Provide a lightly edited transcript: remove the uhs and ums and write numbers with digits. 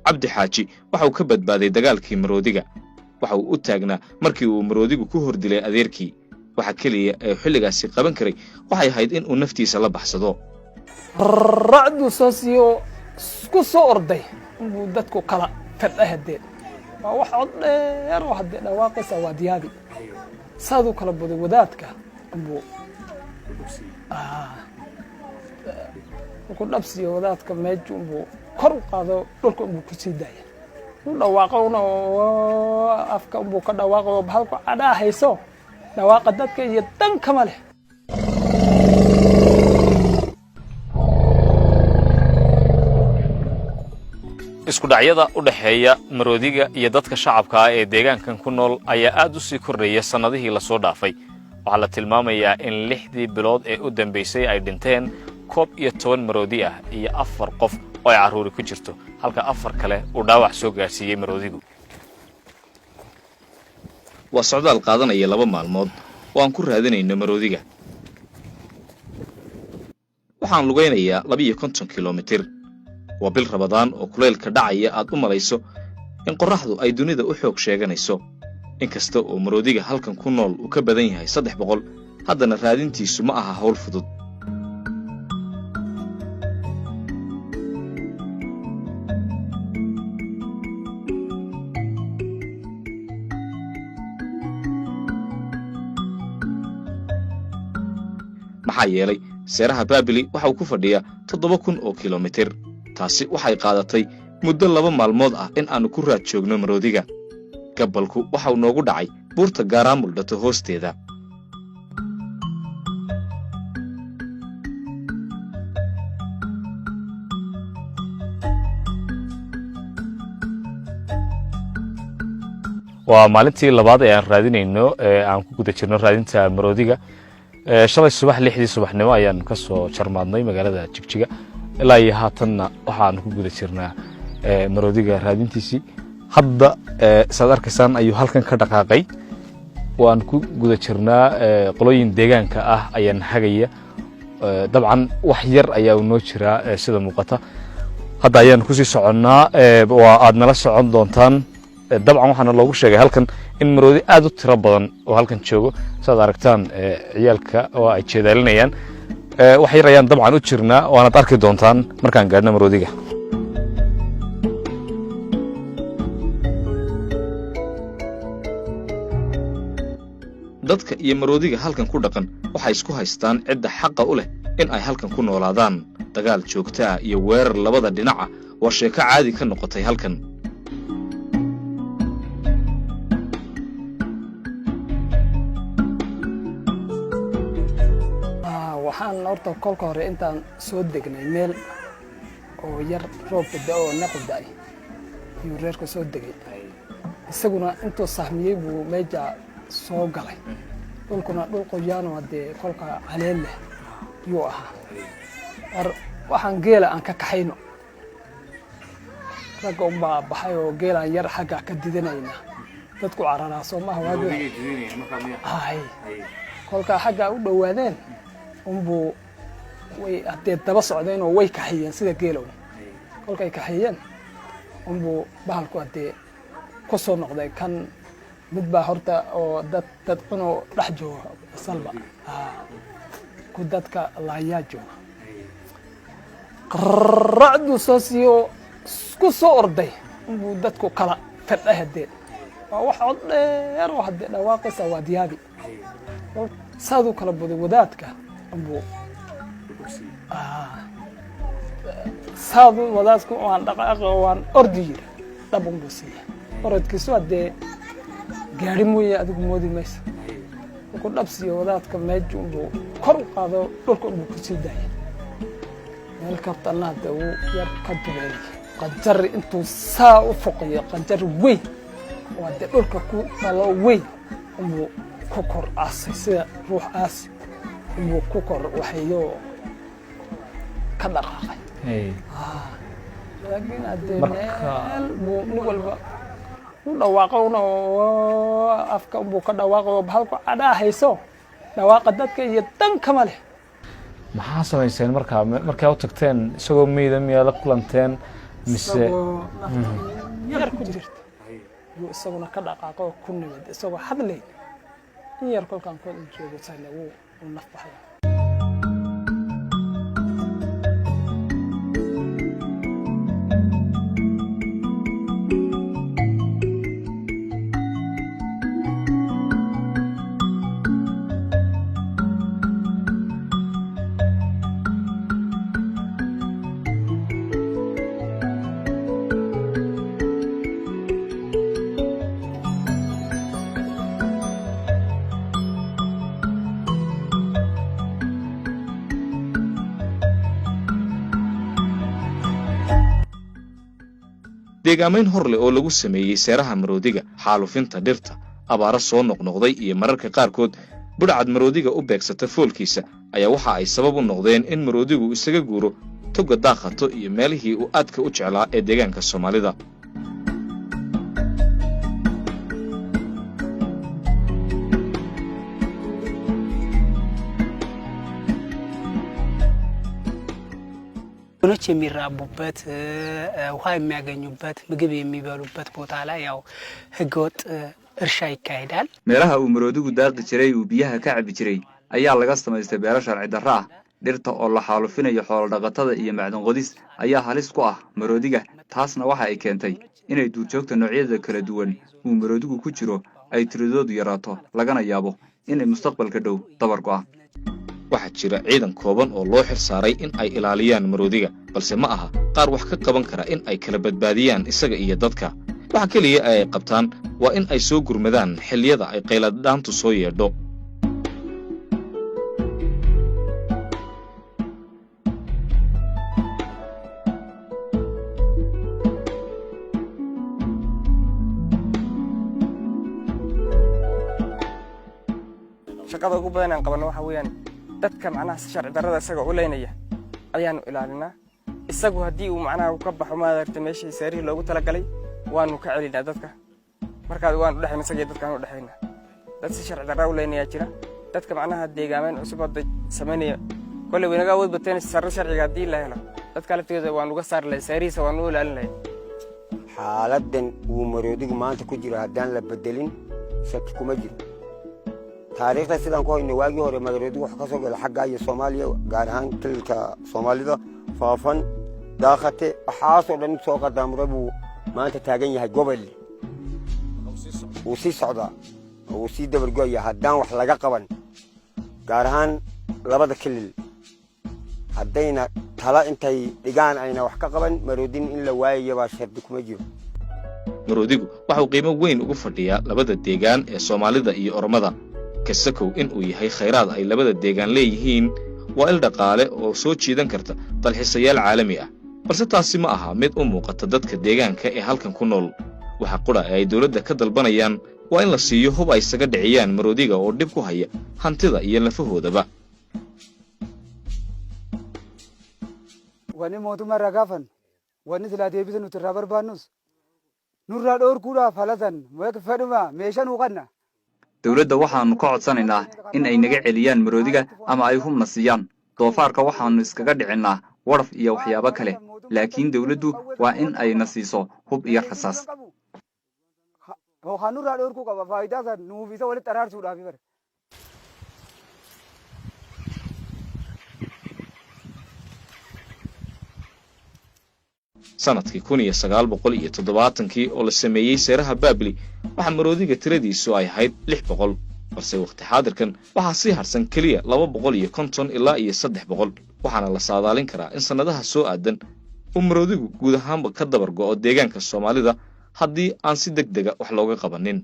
cabdi xaaji waxa uu ka badbaaday dagaalkii maroodiga waxa uu u taagnaa markii uu maroodigu ku hordilay adeerkii waxa kaliya ee xilligaasi qaban karay waxay ahayd in uu naftiisa la baxsado racdu soosiyo ku soo orday inuu dadku kala fadhahadeen waa wax cod dheer oo hadda dhawaaqaysa waa diyaadi saadu kala baday wadaadka inuu ku dhabsiyo wadaadka meeju inuu kor u qaado dhulka inuu ku sii daayo uu dhawaaqowna afka inuu ka dhawaaqo halku cadaa hayso dhawaaqa dadka iyo dan kama leh isku dhacyada u dhaxeeya maroodiga iyo dadka shacabka ah ee deegaankan ku nool ayaa aad u sii kordhaya sanadihii la soo dhaafay waxaa la tilmaamayaa in 6 bilood ee u dambeysay ay dhinteen 11 maroodi ah iyo 4 qof oo ay caruuri ku jirto halka 4 kale uu dhaawac soo gaarsiiyay maroodigu waa socdaal qaadanaya 2 maalmood oo aan ku raadinayno maroodiga waxaan lugaynayaa 250 kiiloomitir waa bil Ramadaan oo kuleelka dhacaya aad u malayso in qorraxdu ay dunida u xoog sheeganayso inkasta oo maroodiga halkan ku nool uu ka badan yahay 300 haddana raadintiisu ma aha hawl fudud maxaa yeelay seeraha Baabili waxa uu ku fadhiyaa 7,000 oo kiiloomitir taasi waxay qaadatay muddo 2 maalmood ah in aanu ku raad joogno maroodiga gabalku waxa uu noogu dhacay buurta Gaaraamul dhato hoosteeda waa maalintii labaad ee aan raadinayno aan ku guda jirno raadinta maroodiga shalay subax 6 subaxnimo ayaan ka soo jarmaadnay magaalada Jigjiga ilaa iyo haatanna waxaan ku guda jirnaa maroodiga raadintiisii hadda saad arkaysaan ayuu halkan ka dhaqaaqay waan ku guda jirnaa qolooyin deegaanka ah ayaan hagaya dabcan wax yar ayaa noo jira sida muuqata hadda ayaan ku sii soconnaa waa aad nala socon doontaan dabcan waxaana loogu sheegay halkan in maroodi aad u tiro badan oo halkan joogo saad aragtaan ciyaalka oo ay jeedaalinayaan wax yar ayaan dabcan u jirnaa waana arki doontaan markaan gaadhno maroodiga dadka iyo maroodiga halkan ku dhaqan waxay isku haystaan cidda xaqa u leh in ay halkan ku noolaadaan dagaal joogto ah iyo weerar labada dhinac ah waa sheeko caadi ka noqotay halkan waxaan horta kolka hore intaan soo degnay meel oo yar roobka da'o naqday iyo reerka soo degay isaguna intuu sahmiyay buu meeja soo galay dhulkuna dhul qoyaan oo de kolka caleel leh yuu ahaa waxaan geela aan ka kaxayno rag oo baxay oo geelaan yar xagga ka didanayna dadku carara Soomaha waado ay kolka xagga u dhawaadeen umbu way hadee daba socdeen oo way kaxiyeen sida geelow kolkay kaxiyeen umbu bahalku hadee ku soo noqday kan mid baa horta oo dad cuno dhex jooga salba ku dadka laayaa jooga racdu soosiyo ku soo orday inuu dadku kala fadhahadeen waa wax cod dheer oo hadda dhawaaqaysa waa diyaadi saadu kala baday wadaadka inuu saadu wadaadku waan dhaqaaq waan ordi dabun busiya orodkiisu hadee gaari mooye adigu moodi maysa ku dhabsiyo wadaadka meeju inuu kor u qaado dhulka inuu ku sii daayo meel kabtanaada uu yar ka duleeyay qanjar intuu saa u foqayo qanjar weyn waa de dhulka ku dhalo weyn inuu ku kor aasay sida ruux aas inuu ku kor waxayo ka dhaqaaqay laakiin hadee meel buu walba dhawaaqowna afka inuu ka dhawaaqo halku cadaa hayso dhawaaqa dadka iyo dan kama leh maxaa samayseen markaa u tagteen isagoo meeyda miyaa la kulanteen mise yar ku jirta yuu isaguna ka dhaqaaqo ku nimid isagoo hadlay in yar kolkaan kooda joogo sayna wuu naf baxay deegaamayn hor leh oo lagu sameeyey seeraha maroodiga xaalufinta dhirta abaara soo noqnoqday iyo mararka qaarkood budhcad maroodiga u beegsata foolkiisa ayaa waxa ay sabab u noqdeen in maroodigu isaga guuro toga daaqato iyo meelihii uu aadka u jeclaa ee deegaanka Soomaalida. ኖች የሚራቡበት ውሃ የሚያገኙበት ምግብ የሚበሉበት ቦታ ላይ ያው ህገወጥ እርሻ ይካሄዳል። meelaha uu maroodigu daaqi jiray uu biyaha ka cabi jiray ayaa laga samaystay beero sharci darro ah. dhirta oo la xaalufinayo xoolo dhaqatada iyo macdan qodis ayaa halis ku ah maroodiga. taasna waxa ay keentay inay duurjoogta noocyada kala duwan uu maroodigu ku jiro ay tiradoodu yaraato lagana yaabo inay mustaqbalka dhow dabar go'aan. waxaa jira ciidan kooban oo loo xil saaray in ay ilaaliyaan maroodiga balse ma aha qaar wax ka qaban kara in ay kala badbaadiyaan isaga iyo dadka. waxa kaliya ay qabtaan waa in ay soo gurmadaan xilliyada ay qayladhaantu soo yeedho. shaqada ugu badan aan qabano waxa weeyaan dadka macnaha si sharci darrada isaga u leynaya ayaanu ilaalinaa. isagu haddii uu macnaha ka baxo maaragtay meeshii saarihi loogu talagalay waanu ka celinaa dadka. markaad waanu dhaxayn isaga iyo dadkaan u dhaxayna dad si sharci darro u leynaya jira. dadka macnaha deegaameen cusub hadda sameynaya kolley waynaga awood bateen sarro sharciga haddii la helo dadka lafteeda waanu uga saari lahayn saarihiisa waanu u ilaalin lahayn. xaaladan uu maroodigu maanta ku jiro haddaan la bedelin shaki kuma jiro. taariikhda sidaan ku hayno waagii hore maroodigu wax ka soo galay xagga iyo Soomaaliya gaar ahaan kilka Soomaalida faafan daaqate waxaasoo dhan soo qadaamray buu maanta taagan yahay gobol uu sii socdaa uu sii dabargo'aya haddaan wax laga qaban gaar ahaan labada kilil haddayna tala intay dhigaan ayna wax ka qaban maroodin in la waayayo baa shardi kuma jiro. maroodigu waxa uu qiimo weyn ugu fadhiyaa labada deegaan ee Soomaalida iyo Oromada. kasakow in uu yahay khayraad ay labada deegaan leeyihiin waa il dhaqaale oo soo jiidan karta dalxiisayaal caalami ah balse taasi ma aha mid u muuqata dadka deegaanka ee halkan ku nool. waxa qura ay dawladda ka dalbanayaan waa in la siiyo hub ay isaga dhiciyaan maroodiga oo dhib ku haya hantida iyo lafahoodaba. wani mootummaa ragaafan wani silaa deebisa nuti irraa barbaannus nurraa dhoorkuudhaaf halatan fedhuma meeshan uu qanna. dawladda waxaanu ka codsanaynaa in ay naga celiyaan maroodiga ama ay hubna siiyaan. doofaarka waxaanu iskaga dhicinnaa waraf iyo waxyaabo kale laakiin dawladdu waa in ay na siiso hub iyo rasaas. nurraa dhoorkuu qaba faayidaasan nuuf isa walitti araarsuudhaafi bare. sanadkii 1970 oo la sameeyey seeraha Baabli waxa maroodiga tiradiisu ay ahayd 600 balse waqti xaadirkan waxa sii harsan kaliya 250 ilaa 300 waxaana la saadaalin karaa in sanadaha soo aadan uu maroodigu guud ahaanba ka dabar go'o deegaanka Soomaalida haddii aan si degdeg ah wax looga qabanin.